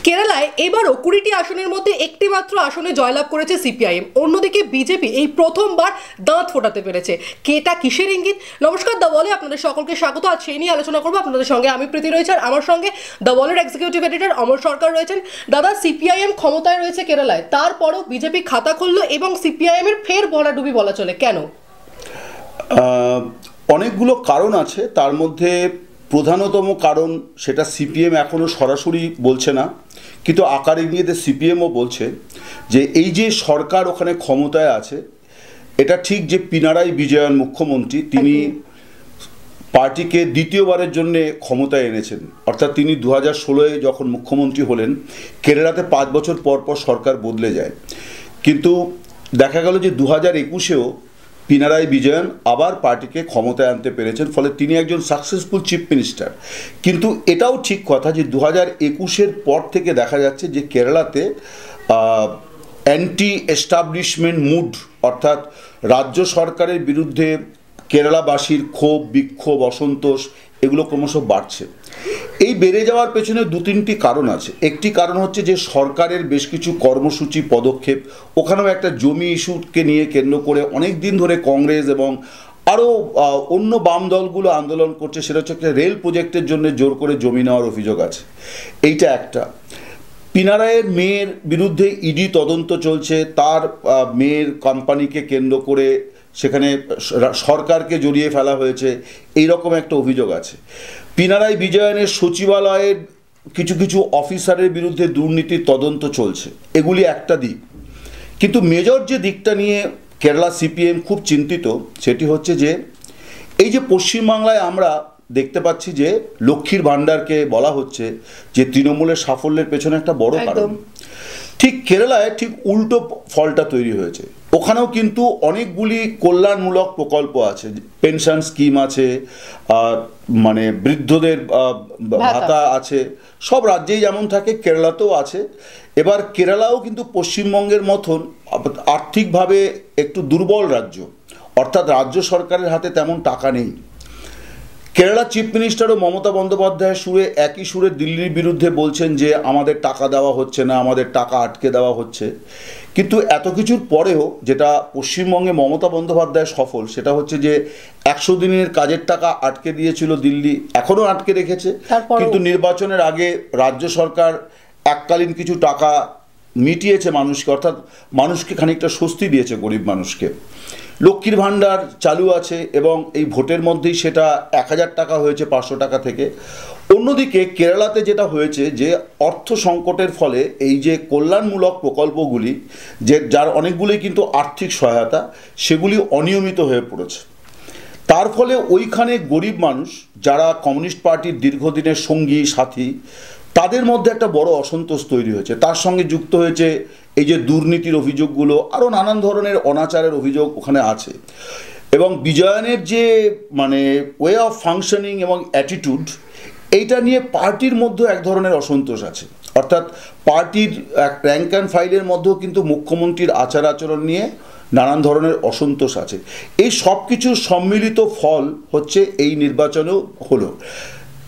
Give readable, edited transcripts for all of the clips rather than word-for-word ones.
কেরালায় এবারও 20টি আসনের মধ্যে একটি মাত্র আসনে জয়লাভ করেছে সিপিআইএম। অন্যদিকে বিজেপি এই প্রথমবার দাঁত ফোটাতে পেরেছে। এটা কিসের ইঙ্গিত? নমস্কার, দ্য ওয়ালে আপনাদের সকলকে স্বাগত। আজ সেই নিয়ে আলোচনা করবো আপনাদের সঙ্গে। আমি প্রীতি রয়েছে, আর আমার সঙ্গে দ্য ওয়ালের এক্সিকিউটিভ এডিটর অমর সরকার রয়েছেন। দাদা, সিপিআইএম ক্ষমতায় রয়েছে কেরালায়, তারপরও বিজেপি খাতা খুললো এবং সিপিআইএম এর ফের ভরাডুবি বলা চলে, কেন? অনেকগুলো কারণ আছে, তার মধ্যে প্রধানতম কারণ সেটা সিপিএম এখনও সরাসরি বলছে না, কিন্তু আকার ইঙ্গিতে সিপিএমও বলছে যে এই যে সরকার ওখানে ক্ষমতায় আছে, এটা ঠিক যে পিনারাই বিজয়ন মুখ্যমন্ত্রী, তিনি পার্টিকে দ্বিতীয়বারের জন্য ক্ষমতায় এনেছেন। অর্থাৎ তিনি 2016-এ যখন মুখ্যমন্ত্রী হলেন, কেরালাতে 5 বছর পর পর সরকার বদলে যায়, কিন্তু দেখা গেল যে 2021-এও পিনারাই বিজয়ন আবার পার্টিকে ক্ষমতায় আনতে পেরেছেন, ফলে তিনি একজন সাকসেসফুল চিফ মিনিস্টার। কিন্তু এটাও ঠিক কথা যে 2021-এর পর থেকে দেখা যাচ্ছে যে কেরালাতে অ্যান্টি এস্টাবলিশমেন্ট মুড, অর্থাৎ রাজ্য সরকারের বিরুদ্ধে কেরালাবাসীর ক্ষোভ, বিক্ষোভ, অসন্তোষ এগুলো ক্রমশ বাড়ছে। এই বেড়ে যাওয়ার পেছনে 2-3টি কারণ আছে। একটি কারণ হচ্ছে যে সরকারের বেশ কিছু কর্মসূচি, পদক্ষেপ, ওখানেও একটা জমি ইস্যুকে নিয়ে কেন্দ্র করে অনেক দিন ধরে কংগ্রেস এবং আরও অন্য বাম দলগুলো আন্দোলন করছে। সেটা হচ্ছে একটা রেল প্রজেক্টের জন্য জোর করে জমি নেওয়ার অভিযোগ আছে, এইটা একটা। পিনারাইয়ের মেয়ের বিরুদ্ধে ইডি তদন্ত চলছে, তার মেয়ের কোম্পানিকে কেন্দ্র করে সেখানে সরকারকে জড়িয়ে ফেলা হয়েছে, এই রকম একটা অভিযোগ আছে। পিনারাই বিজয়নের সচিবালয়ের কিছু কিছু অফিসারের বিরুদ্ধে দুর্নীতির তদন্ত চলছে, এগুলি একটা দিক। কিন্তু মেজর যে দিকটা নিয়ে কেরালা সিপিএম খুব চিন্তিত, সেটি হচ্ছে যে এই যে পশ্চিমবাংলায় আমরা দেখতে পাচ্ছি যে লক্ষ্মীর ভাণ্ডারকে বলা হচ্ছে যে তৃণমূলের সাফল্যের পেছনে একটা বড় কারণ, ঠিক কেরালায় ঠিক উল্টো ফলটা তৈরি হয়েছে। ওখানেও কিন্তু অনেকগুলি কল্যাণমূলক প্রকল্প আছে, পেনশন স্কিম আছে, মানে বৃদ্ধদের ভাতা আছে, সব রাজ্যেই যেমন থাকে কেরালাতেও আছে। এবার কেরালাও কিন্তু পশ্চিমবঙ্গের মতন আর্থিকভাবে একটু দুর্বল রাজ্য, অর্থাৎ রাজ্য সরকারের হাতে তেমন টাকা নেই। কেরালা চিফ মিনিস্টারও মমতা বন্দ্যোপাধ্যায়ের সুরে একই সুরে দিল্লির বিরুদ্ধে বলছেন যে আমাদের টাকা দেওয়া হচ্ছে না, আমাদের টাকা আটকে দেওয়া হচ্ছে। কিন্তু এত কিছুর পরেও যেটা পশ্চিমবঙ্গে মমতা বন্দ্যোপাধ্যায় সফল, সেটা হচ্ছে যে 100 দিনের কাজের টাকা আটকে দিয়েছিল দিল্লি, এখনও আটকে রেখেছে। কিন্তু নির্বাচনের আগে রাজ্য সরকার এককালীন কিছু টাকা মিটিয়েছে মানুষকে, অর্থাৎ মানুষকে খানিকটা স্বস্তি দিয়েছে, গরিব মানুষকে। লক্ষ্মীর ভাণ্ডার চালু আছে এবং এই ভোটের মধ্যেই সেটা 1000 টাকা হয়েছে 500 টাকা থেকে। অন্যদিকে কেরালাতে যেটা হয়েছে যে অর্থ সংকটের ফলে এই যে কল্যাণমূলক প্রকল্পগুলি, যে যার অনেকগুলোই কিন্তু আর্থিক সহায়তা, সেগুলি অনিয়মিত হয়ে পড়েছে। তার ফলে ওইখানে গরিব মানুষ যারা কমিউনিস্ট পার্টির দীর্ঘদিনের সঙ্গী সাথী, তাদের মধ্যে একটা বড় অসন্তোষ তৈরি হয়েছে। তার সঙ্গে যুক্ত হয়েছে এই যে দুর্নীতির অভিযোগগুলো, আরও নানান ধরনের অনাচারের অভিযোগ ওখানে আছে। এবং বিজয়নের যে মানে ওয়ে অফ ফাংশনিং এবং অ্যাটিটিউড, এইটা নিয়ে পার্টির মধ্যেও এক ধরনের অসন্তোষ আছে। অর্থাৎ পার্টির এক র্যাঙ্ক অ্যান্ড ফাইলের মধ্যেও কিন্তু মুখ্যমন্ত্রীর আচার আচরণ নিয়ে নানান ধরনের অসন্তোষ আছে। এই সব কিছুর সম্মিলিত ফল হচ্ছে এই নির্বাচনেও হলো।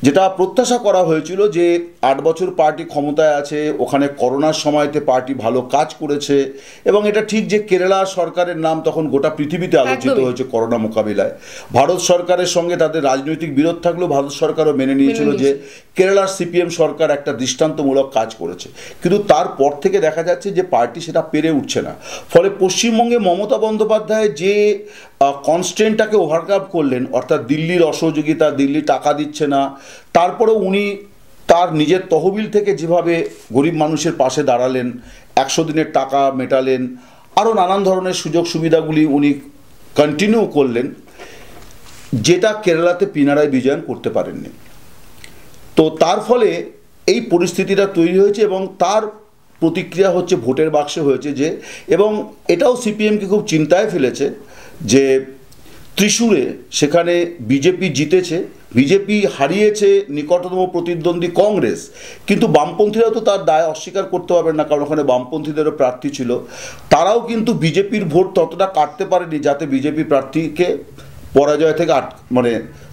যেটা প্রত্যাশা করা হয়েছিল যে 8 বছর পার্টি ক্ষমতায় আছে, ওখানে করোনার সময়তে পার্টি ভালো কাজ করেছে, এবং এটা ঠিক যে কেরালা সরকারের নাম তখন গোটা পৃথিবীতে আলোচিত হয়েছে করোনা মোকাবিলায়। ভারত সরকারের সঙ্গে তাদের রাজনৈতিক বিরোধ থাকলেও ভারত সরকারও মেনে নিয়েছিল যে কেরালার সিপিএম সরকার একটা দৃষ্টান্তমূলক কাজ করেছে। কিন্তু তারপর থেকে দেখা যাচ্ছে যে পার্টি সেটা পেরে উঠছে না। ফলে পশ্চিমবঙ্গে মমতা বন্দ্যোপাধ্যায় যে কনস্ট্রেন্টটাকে ওভারকাম করলেন, অর্থাৎ দিল্লির অসহযোগিতা, দিল্লি টাকা দিচ্ছে না, তারপরেও উনি তার নিজের তহবিল থেকে যেভাবে গরিব মানুষের পাশে দাঁড়ালেন, 100 দিনের টাকা মেটালেন, আরও নানান ধরনের সুযোগ সুবিধাগুলি উনি কন্টিনিউ করলেন, যেটা কেরালাতে পিনারাই বিজয়ন করতে পারেননি। তো তার ফলে এই পরিস্থিতিটা তৈরি হয়েছে, এবং তার প্রতিক্রিয়া হচ্ছে ভোটের বাক্সে হয়েছে যে, এবং এটাও সিপিএমকে খুব চিন্তায় ফেলেছে যে ত্রিশূরে সেখানে বিজেপি জিতেছে, বিজেপি হারিয়েছে নিকটতম প্রতিদ্বন্দ্বী কংগ্রেস, কিন্তু বামপন্থীরাও তো তার দায় অস্বীকার করতে পারবেন না, কারণ ওখানে বামপন্থীদেরও প্রার্থী ছিল। তারাও কিন্তু বিজেপির ভোট ততটা কাটতে পারেনি যাতে বিজেপি প্রার্থীকে পরাজয় থেকে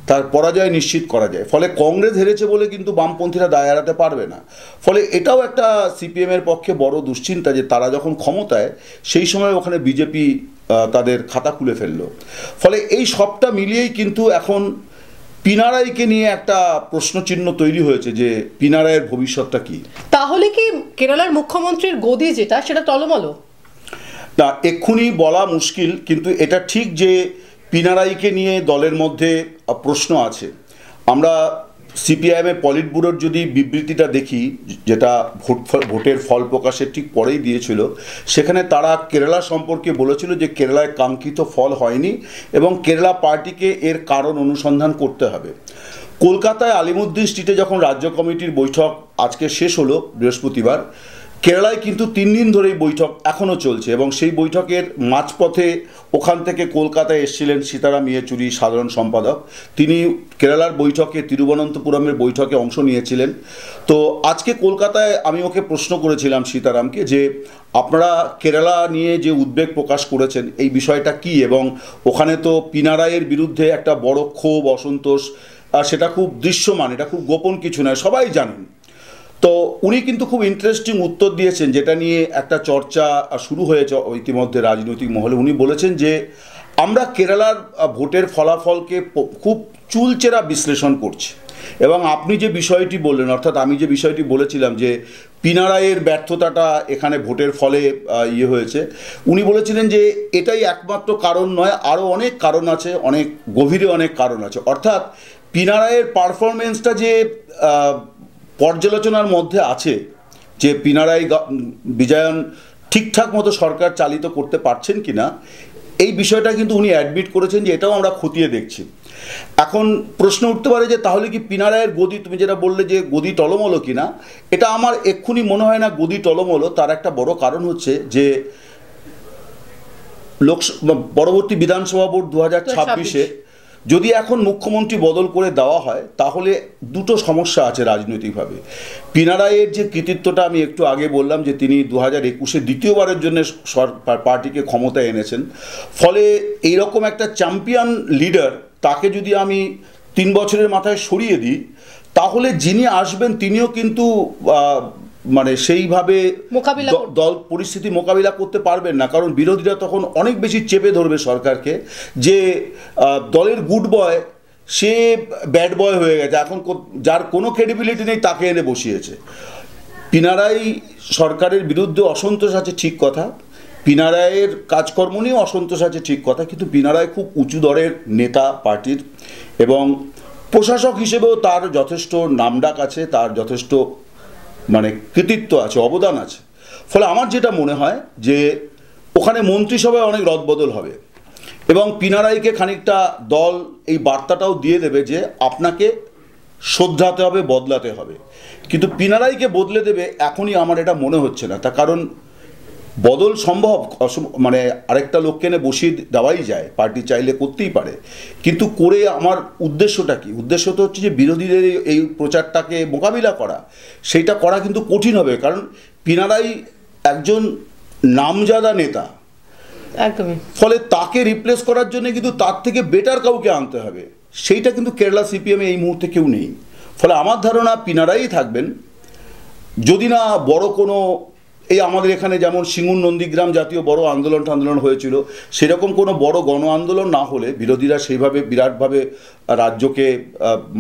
তার পরাজয় নিশ্চিত করা যায়। ফলে কংগ্রেস হেরেছে বলে কিন্তু বামপন্থীরা দায় এড়াতে পারবে না। ফলে এটাও একটা সিপিএমের পক্ষে বড় দুশ্চিন্তা যে তারা যখন ক্ষমতায় সেই সময় ওখানে বিজেপি তাদের খাতা খুলে ফেললো। ফলে এই সবটা মিলিয়েই কিন্তু এখন পিনারাইকে নিয়ে একটা প্রশ্নচিহ্ন তৈরি হয়েছে যে পিনারাইয়ের ভবিষ্যৎটা কি। তাহলে কি কেরালার মুখ্যমন্ত্রীর গদি যেটা সেটা টলমলো? না, এক্ষুনি বলা মুশকিল, কিন্তু এটা ঠিক যে পিনারাইকে নিয়ে দলের মধ্যে প্রশ্ন আছে। আমরা সিপিআইএমের পলিট ব্যুরোর যদি বিবৃতিটা দেখি, যেটা ভোটের ফল প্রকাশের ঠিক পরেই দিয়েছিল, সেখানে তারা কেরালা সম্পর্কে বলেছিল যে কেরালায় কাঙ্ক্ষিত ফল হয়নি এবং কেরালা পার্টিকে এর কারণ অনুসন্ধান করতে হবে। কলকাতায় আলিমুদ্দিন স্ট্রিটে যখন রাজ্য কমিটির বৈঠক আজকে শেষ হলো বৃহস্পতিবার, কেরালায় কিন্তু 3 দিন ধরেই বৈঠক এখনও চলছে এবং সেই বৈঠকের মাঝপথে ওখান থেকে কলকাতায় এসেছিলেন সীতারাম ইয়েচুরি, সাধারণ সম্পাদক। তিনি কেরালার বৈঠকে, তিরুবনন্তপুরমের বৈঠকে অংশ নিয়েছিলেন। তো আজকে কলকাতায় আমি ওকে প্রশ্ন করেছিলাম সীতারামকে যে আপনারা কেরালা নিয়ে যে উদ্বেগ প্রকাশ করেছেন এই বিষয়টা কি, এবং ওখানে তো পিনারাইয়ের বিরুদ্ধে একটা বড় ক্ষোভ, অসন্তোষ, সেটা খুব দৃশ্যমান, এটা খুব গোপন কিছু নয়, সবাই জানেন। তো উনি কিন্তু খুব ইন্টারেস্টিং উত্তর দিয়েছেন, যেটা নিয়ে একটা চর্চা শুরু হয়েছে ইতিমধ্যে রাজনৈতিক মহলে। উনি বলেছেন যে আমরা কেরালার ভোটের ফলাফলকে খুব চুলচেরা বিশ্লেষণ করছি, এবং আপনি যে বিষয়টি বললেন, অর্থাৎ আমি যে বিষয়টি বলেছিলাম যে পিনারাইয়ের ব্যর্থতাটা এখানে ভোটের ফলে হয়েছে, উনি বলেছিলেন যে এটাই একমাত্র কারণ নয়, আরও অনেক কারণ আছে, অনেক গভীরে অনেক কারণ আছে। অর্থাৎ পিনারাইয়ের পারফরমেন্সটা যে পর্যালোচনার মধ্যে আছে, যে পিনারাই বিজয়ন ঠিকঠাক মতো সরকার চালিত করতে পারছেন কি না, এই বিষয়টা কিন্তু উনি অ্যাডমিট করেছেন যে এটাও আমরা খতিয়ে দেখছি। এখন প্রশ্ন উঠতে পারে যে তাহলে কি পিনারাইয়ের গদি, তুমি যেটা বললে যে গদি টলমলো কিনা, এটা আমার এক্ষুনি মনে হয় না গদি টলমলো। তার একটা বড় কারণ হচ্ছে যে পরবর্তী বিধানসভা ভোট 2026-এ যদি এখন মুখ্যমন্ত্রী বদল করে দেওয়া হয় তাহলে দুটো সমস্যা আছে রাজনৈতিকভাবে। পিনারাইয়ের যে কৃতিত্বটা আমি একটু আগে বললাম যে তিনি 2021-এ দ্বিতীয়বারের জন্য পার্টিকে ক্ষমতায় এনেছেন, ফলে এইরকম একটা চ্যাম্পিয়ন লিডার, তাকে যদি আমি 3 বছরের মাথায় সরিয়ে দিই তাহলে যিনি আসবেন তিনিও কিন্তু মানে সেইভাবে দল পরিস্থিতি মোকাবিলা করতে পারবেন না, কারণ বিরোধীরা তখন অনেক বেশি চেপে ধরবে সরকারকে যে দলের গুড বয় সে ব্যাড বয় হয়ে গেছে, এখন যার কোনো ক্রেডিবিলিটি নেই তাকে এনে বসিয়েছে। পিনারাই সরকারের বিরুদ্ধে অসন্তোষ আছে ঠিক কথা, পিনারাইয়ের কাজকর্ম নিয়েও অসন্তোষ আছে ঠিক কথা, কিন্তু পিনারাই খুব উঁচু দরের নেতা পার্টির এবং প্রশাসক হিসেবেও তার যথেষ্ট নামডাক আছে, তার যথেষ্ট মানে কৃতিত্ব আছে, অবদান আছে। ফলে আমার যেটা মনে হয় যে ওখানে মন্ত্রিসভায় অনেক রদবদল হবে এবং পিনারাইকে খানিকটা দল এই বার্তাটাও দিয়ে দেবে যে আপনাকে শোধরাতে হবে, বদলাতে হবে। কিন্তু পিনারাইকে বদলে দেবে এখনই আমার এটা মনে হচ্ছে না, তার কারণ বদল সম্ভব, মানে আরেকটা লোককে এনে বসিয়ে দেওয়াই যায়, পার্টি চাইলে করতেই পারে, কিন্তু করে আমার উদ্দেশ্যটা কি? উদ্দেশ্য তো হচ্ছে যে বিরোধীদের এই প্রচারটাকে মোকাবিলা করা, সেইটা করা কিন্তু কঠিন হবে, কারণ পিনারাই একজন নামজাদা নেতা, একদমই। ফলে তাকে রিপ্লেস করার জন্য কিন্তু তার থেকে বেটার কাউকে আনতে হবে, সেইটা কিন্তু কেরালা সিপিএমে এই মুহূর্তে কেউ নেই। ফলে আমার ধারণা পিনারাই থাকবেন, যদি না বড় কোনো এই আমাদের এখানে যেমন সিঙ্গুর নন্দীগ্রাম জাতীয় বড় আন্দোলন হয়েছিল, সেরকম কোনো বড় গণ আন্দোলন না হলে, বিরোধীরা সেইভাবে বিরাটভাবে রাজ্যকে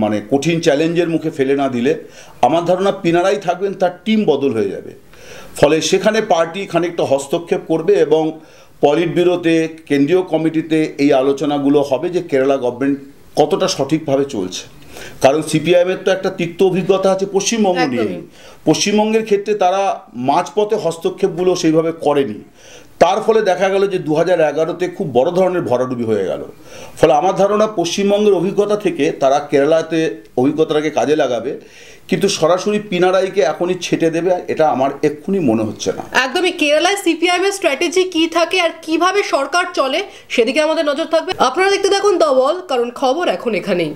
মানে কঠিন চ্যালেঞ্জের মুখে ফেলে না দিলে, আমার ধারণা পিনারাই থাকবেন, তার টিম বদল হয়ে যাবে। ফলে সেখানে পার্টি খানিকটা হস্তক্ষেপ করবে এবং পলিট ব্যুরোতে, কেন্দ্রীয় কমিটিতে এই আলোচনাগুলো হবে যে কেরালা গভর্নমেন্ট কতটা সঠিকভাবে চলছে। কারণ সিপিআইএমের তো একটা তিক্ত অভিজ্ঞতা আছে পশ্চিমবঙ্গ নিয়ে, পশ্চিমবঙ্গের ক্ষেত্রে তারা মাঝপথে হস্তক্ষেপগুলো সেইভাবে করেনি, তার ফলে দেখা গেল যে 2011-তে খুব বড় ধরনের ভরাডুবি হয়ে গেল। ফলে আমার ধারণা পশ্চিমবঙ্গের অভিজ্ঞতা থেকে তারা কেরালাতে অভিজ্ঞতাটাকে কাজে লাগাবে, কিন্তু সরাসরি পিনারাইকে এখনই ছেটে দেবে এটা আমার এক্ষুনি মনে হচ্ছে না। একদমই। কেরালায় সিপিআইএম এর স্ট্র্যাটেজি কি থাকে আর কিভাবে সরকার চলে সেদিকে আমাদের নজর থাকবে। আপনারা দেখতে থাকুন দ্য ওয়াল, কারণ খবর এখন এখানেই।